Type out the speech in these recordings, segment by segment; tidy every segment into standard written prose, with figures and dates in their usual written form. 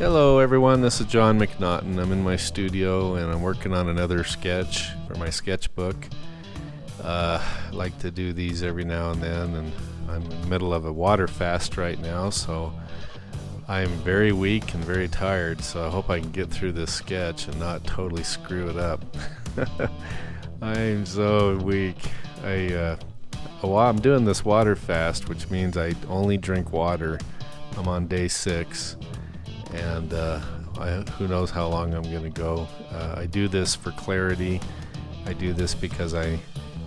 Hello everyone, this is Jon McNaughton. I'm in my studio and I'm working on another sketch for my sketchbook. I like to do these every now and then, and I'm in the middle of a water fast right now, so I'm very weak and very tired, so I hope I can get through this sketch and not totally screw it up. I'm so weak. I'm doing this water fast, which means I only drink water. I'm on day 6. And who knows how long I'm going to go. I do this for clarity. I do this because I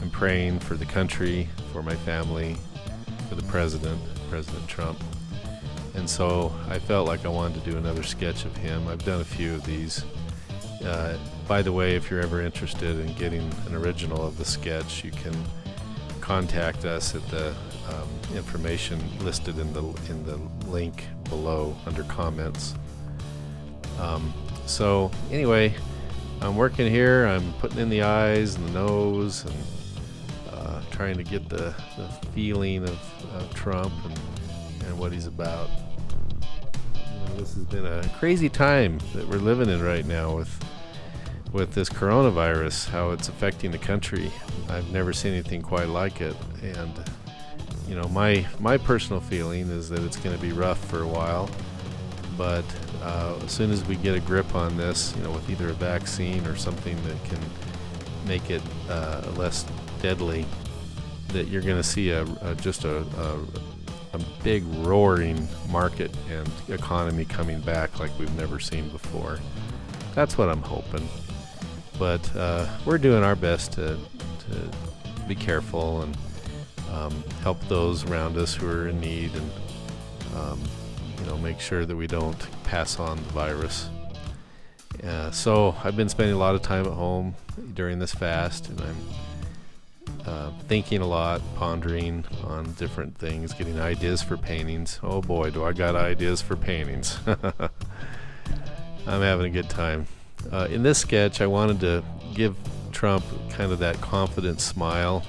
am praying for the country, for my family, for the President Trump. And so I felt like I wanted to do another sketch of him. I've done a few of these. By the way, if you're ever interested in getting an original of the sketch, you can contact us at the information listed in the link below under comments. So anyway, I'm working here. I'm putting in the eyes and the nose and trying to get the feeling of Trump and what he's about. This has been a crazy time that we're living in right now with this coronavirus, how it's affecting the country. I've never seen anything quite like it, and my personal feeling is that it's going to be rough for a while, but as soon as we get a grip on this, with either a vaccine or something that can make it less deadly, that you're going to see a big roaring market and economy coming back like we've never seen before. That's what I'm hoping. But we're doing our best to be careful and help those around us who are in need, and make sure that we don't pass on the virus. So I've been spending a lot of time at home during this fast, and I'm thinking a lot, pondering on different things, getting ideas for paintings. Oh boy, do I got ideas for paintings. I'm having a good time. In this sketch, I wanted to give Trump kind of that confident smile,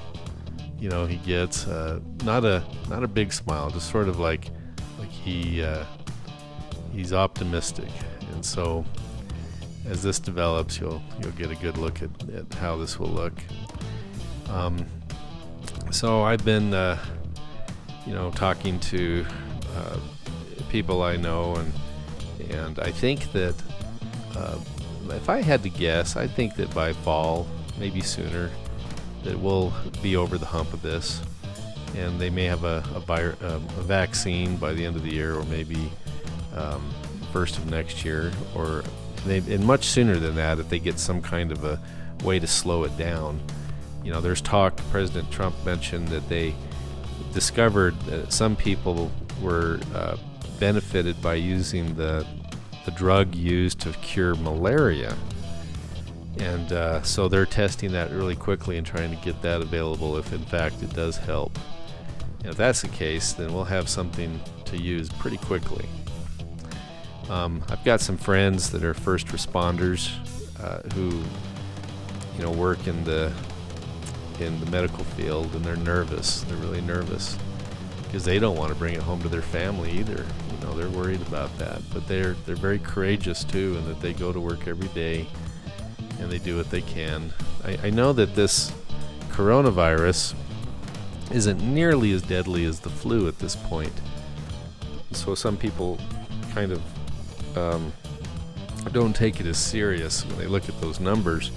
he gets. Not a big smile, just sort of like he's optimistic. And so, as this develops, you'll get a good look at how this will look. So I've been, talking to people I know, and I think that. If I had to guess, I think that by fall, maybe sooner, that we'll be over the hump of this, and they may have a vaccine by the end of the year, or maybe first of next year, and much sooner than that if they get some kind of a way to slow it down. There's talk. President Trump mentioned that they discovered that some people were benefited by using the drug used to cure malaria, and so they're testing that really quickly and trying to get that available if in fact it does help. And if that's the case, then we'll have something to use pretty quickly. I've got some friends that are first responders who work in the medical field, and they're nervous. They're really nervous because they don't want to bring it home to their family either. They're worried about that, but they're very courageous too, and that they go to work every day and they do what they can. I know that this coronavirus isn't nearly as deadly as the flu at this point, so some people kind of don't take it as serious when they look at those numbers.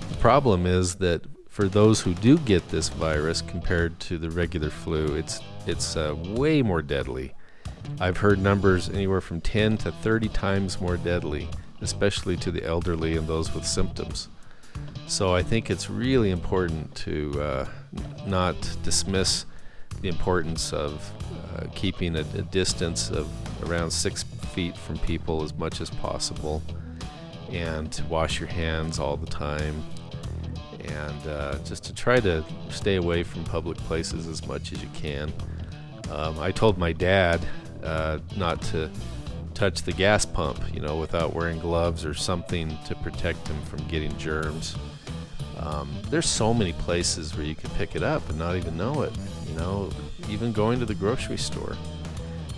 The problem is that for those who do get this virus, compared to the regular flu, it's way more deadly. I've heard numbers anywhere from 10 to 30 times more deadly, especially to the elderly and those with symptoms. So I think it's really important to not dismiss the importance of keeping a distance of around 6 feet from people as much as possible, and to wash your hands all the time, and just to try to stay away from public places as much as you can. I told my dad not to touch the gas pump, without wearing gloves or something to protect him from getting germs. There's so many places where you can pick it up and not even know it, even going to the grocery store.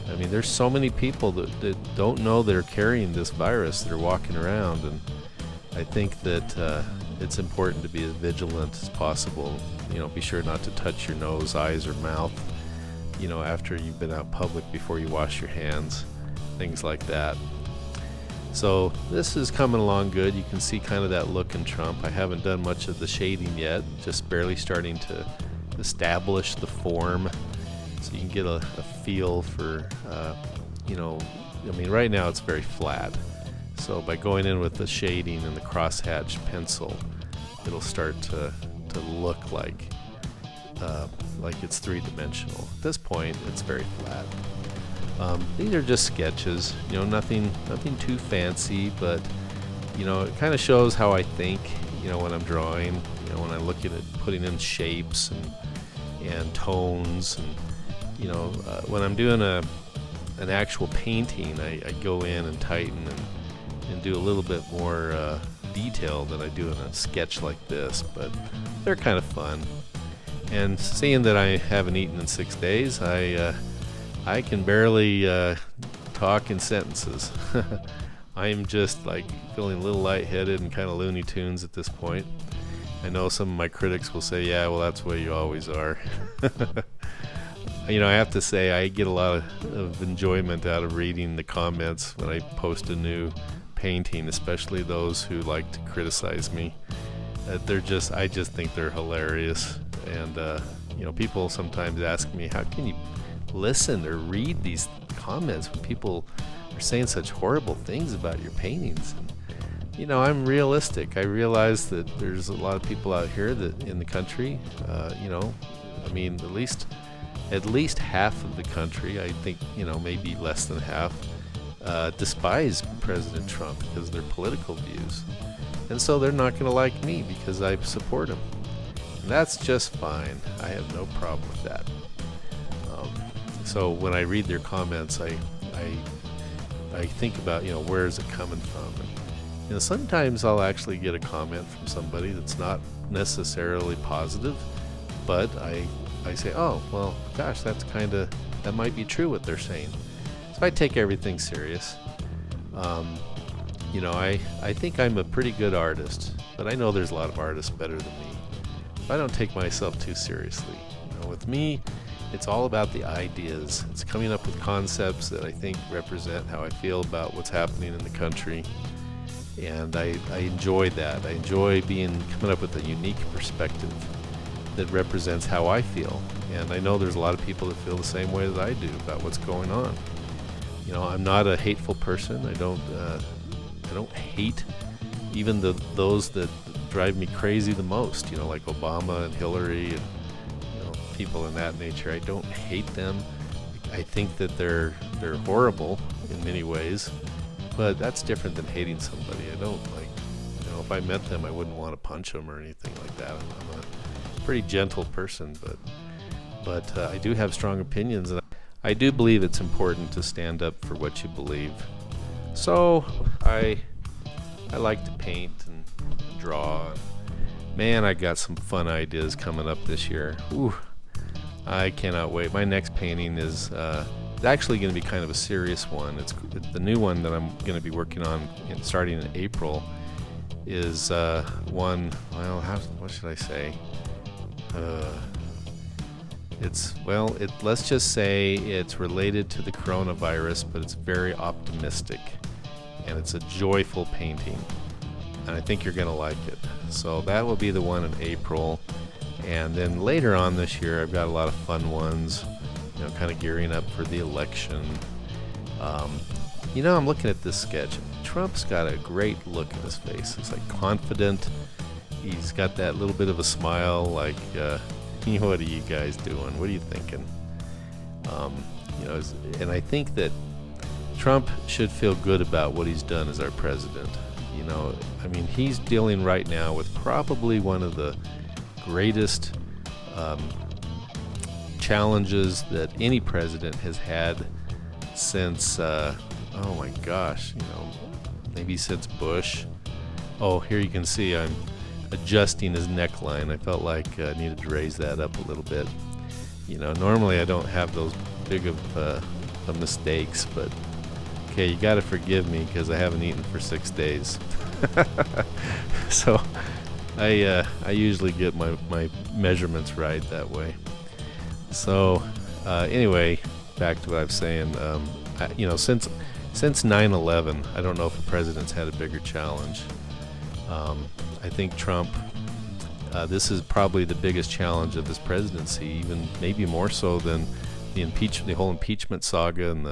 I mean, there's so many people that don't know they're carrying this virus. They're walking around, and I think that it's important to be as vigilant as possible. Be sure not to touch your nose, eyes, or mouth, after you've been out public, before you wash your hands, things like that. So this is coming along good. You can see kind of that look in Trump. I haven't done much of the shading yet, just barely starting to establish the form, so you can get a feel for, right now it's very flat. So by going in with the shading and the crosshatch pencil, it'll start to look like it's three-dimensional. At this point, it's very flat. These are just sketches, nothing too fancy, but it kind of shows how I think, when I'm drawing, when I look at it, putting in shapes and tones, and when I'm doing an actual painting, I go in and tighten and do a little bit more detail than I do in a sketch like this, but they're kind of fun. And seeing that I haven't eaten in 6 days, I can barely talk in sentences. I'm just feeling a little lightheaded and kind of Looney Tunes at this point. I know some of my critics will say, yeah, well, that's the way you always are. I have to say I get a lot of enjoyment out of reading the comments when I post a new painting, especially those who like to criticize me. I just think they're hilarious. And people sometimes ask me, how can you listen or read these comments when people are saying such horrible things about your paintings? And, I'm realistic. I realize that there's a lot of people out here that in the country, at least half of the country, I think, maybe less than half, despise President Trump because of their political views. And so they're not going to like me because I support him. And that's just fine. I have no problem with that. So when I read their comments, I think about, where is it coming from? And, sometimes I'll actually get a comment from somebody that's not necessarily positive, but I say, oh, well, gosh, that might be true what they're saying. So I take everything serious. I think I'm a pretty good artist, but I know there's a lot of artists better than me. I don't take myself too seriously. With me, it's all about the ideas. It's coming up with concepts that I think represent how I feel about what's happening in the country. And I enjoy that. I enjoy coming up with a unique perspective that represents how I feel. And I know there's a lot of people that feel the same way that I do about what's going on. I'm not a hateful person. I don't hate even those that drive me crazy the most, like Obama and Hillary and people in that nature. I don't hate them. I think that they're horrible in many ways, but that's different than hating somebody. I don't if I met them, I wouldn't want to punch them or anything like that. I'm a pretty gentle person, but I do have strong opinions, and I do believe it's important to stand up for what you believe. So I like to paint and draw. Man, I got some fun ideas coming up this year. Ooh, I cannot wait. My next painting is actually going to be kind of a serious one. It's the new one that I'm going to be working on starting in April is one, well, what should I say? Let's just say it's related to the coronavirus, but it's very optimistic, and it's a joyful painting, and I think you're going to like it. So that will be the one in April, and then later on this year, I've got a lot of fun ones, kind of gearing up for the election. I'm looking at this sketch. Trump's got a great look in his face. It's confident. He's got that little bit of a smile, what are you guys doing? What are you thinking? And I think that Trump should feel good about what he's done as our president. He's dealing right now with probably one of the greatest challenges that any president has had since, maybe since Bush. Oh, here you can see I'm adjusting his neckline. I felt like I needed to raise that up a little bit. Normally I don't have those big of of mistakes, but okay, you got to forgive me because I haven't eaten for 6 days. So I usually get my measurements right that way. So anyway, back to what I was saying. Since 9/11, I don't know if the president's had a bigger challenge. I think Trump, this is probably the biggest challenge of his presidency, even maybe more so than the whole impeachment saga and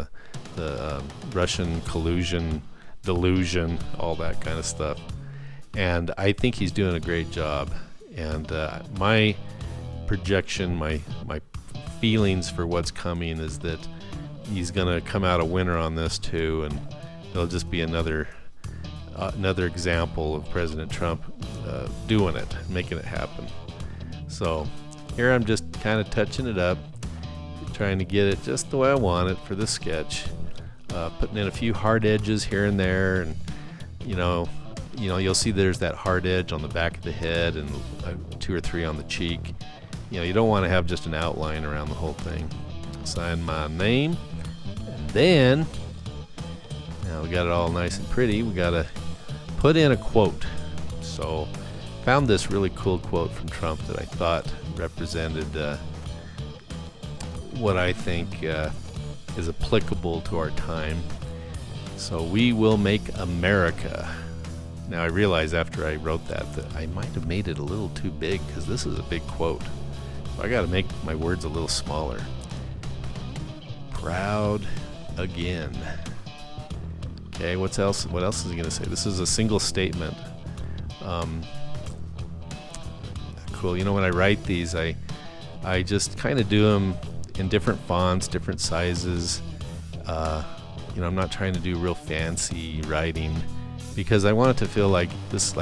the Russian collusion, delusion, all that kind of stuff. And I think he's doing a great job. And my projection, my feelings for what's coming is that he's going to come out a winner on this too, and it'll just be another example of President Trump doing it, making it happen. So here I'm just kind of touching it up, trying to get it just the way I want it for this sketch, putting in a few hard edges here and there, and you'll see there's that hard edge on the back of the head and 2 or 3 on the cheek. You don't want to have just an outline around the whole thing. Sign my name, and then now we got it all nice and pretty. We got to put in a quote. So found this really cool quote from Trump that I thought represented what I think is applicable to our time. So, we will make America. Now I realize after I wrote that I might have made it a little too big, because this is a big quote. So I got to make my words a little smaller. Proud again. Okay, what else is he going to say? This is a single statement. Cool. When I write these, I just kind of do them in different fonts, different sizes. I'm not trying to do real fancy writing, because I want it to feel like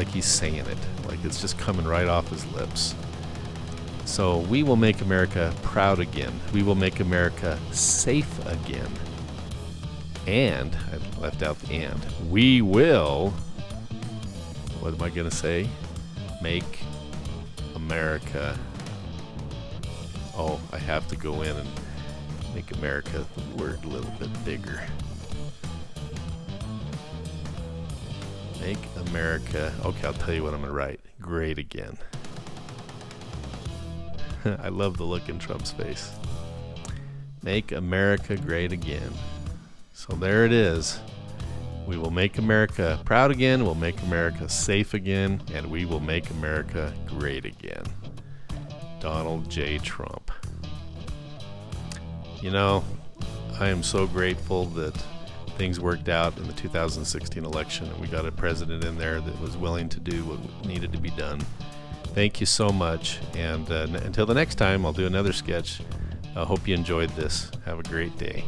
he's saying it, like it's just coming right off his lips. So, we will make America proud again. We will make America safe again. And, I left out the and. We will, what am I going to say? Make America. Oh, I have to go in and make America, the word, a little bit bigger. Make America, okay, I'll tell you what I'm going to write. Great again. I love the look in Trump's face. Make America great again. So there it is. We will make America proud again, we'll make America safe again, and we will make America great again. Donald J. Trump. I am so grateful that things worked out in the 2016 election, and we got a president in there that was willing to do what needed to be done. Thank you so much, and until the next time, I'll do another sketch. I hope you enjoyed this. Have a great day.